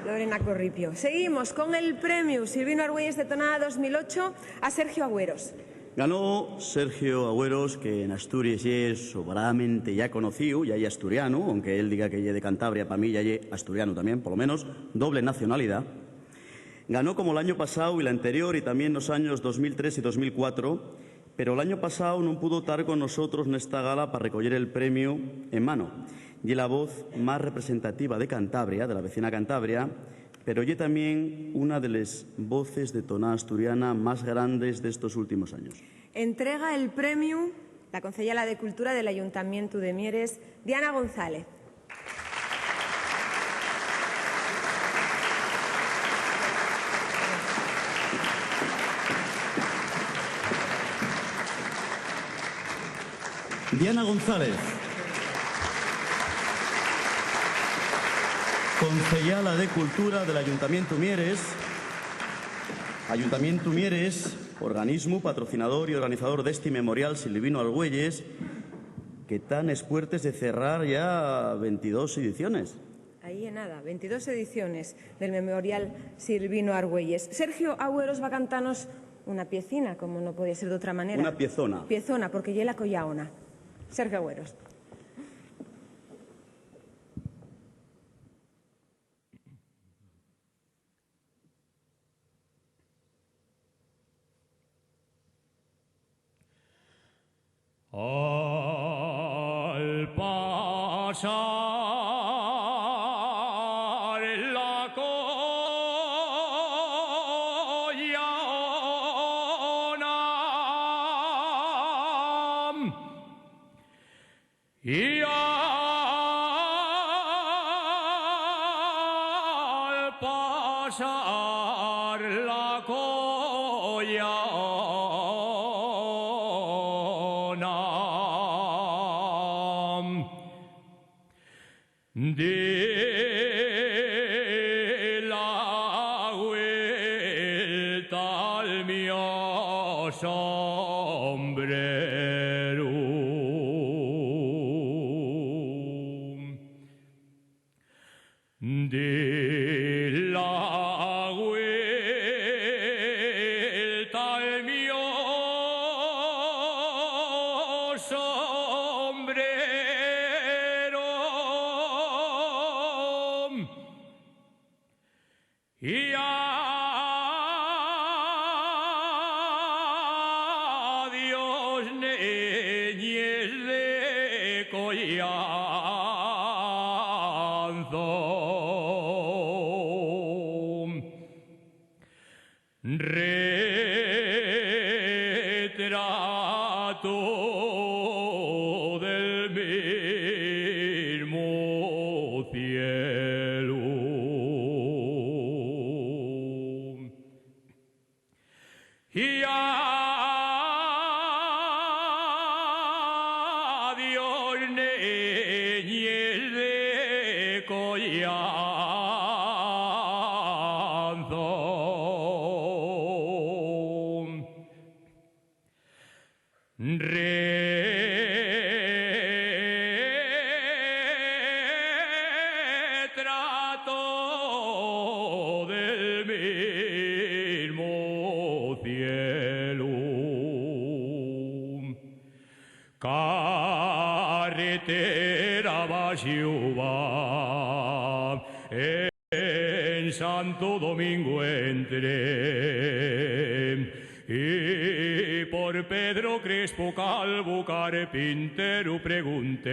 Lorena Corripio. Seguimos con el premio Silvino Argüelles de Tonada 2008 a Sergio Agüeros. Ganó Sergio Agüeros, que en Asturias es sobradamente ya conocido, ya es asturiano, aunque él diga que es de Cantabria, para mí ya es asturiano también, por lo menos, doble nacionalidad. Ganó como el año pasado y el anterior y también los años 2003 y 2004, pero el año pasado no pudo estar con nosotros en esta gala para recoger el premio en mano. Y la voz más representativa de Cantabria, de la vecina Cantabria, pero y también una de las voces de tonada asturiana más grandes de estos últimos años. Entrega el premio la concejala de Cultura del Ayuntamiento de Mieres, Diana González. Diana González, concejala de Cultura del Ayuntamiento Mieres. Ayuntamiento Mieres, organismo patrocinador y organizador de este memorial Silvino Argüelles, que tan espuertes de cerrar ya 22 ediciones. Ahí en nada, 22 ediciones del memorial Silvino Argüelles. Sergio Agüeros va a cantarnos una piecina, como no podía ser de otra manera. Una piezona. Piezona, porque ya la collaona. Sergio Agüeros. Al pasar la collona y al pasar la collona de la vuelta al mío sombrero de la vuelta al mío y adiós, niñes de Collanzo. Retrato del mismo cielo. Y adiós, niñes de Collanzo. Retrato del mismo cielo. Carretera Basiuba, en Santo Domingo entré, y por Pedro Crespo Calvo carpintero pregunté,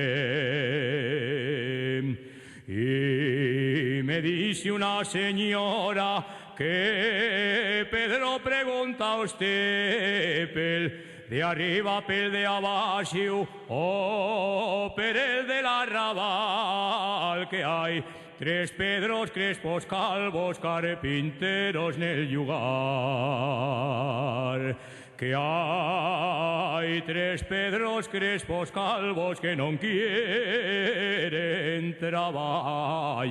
y me dice una señora que Pedro pregunta a usted pel de arriba, pel de abajo, o per el del arrabal, que hay tres Pedros Crespos Calvos carpinteros en el lugar. Que hay tres Pedros Crespos Calvos que no quieren trabajar.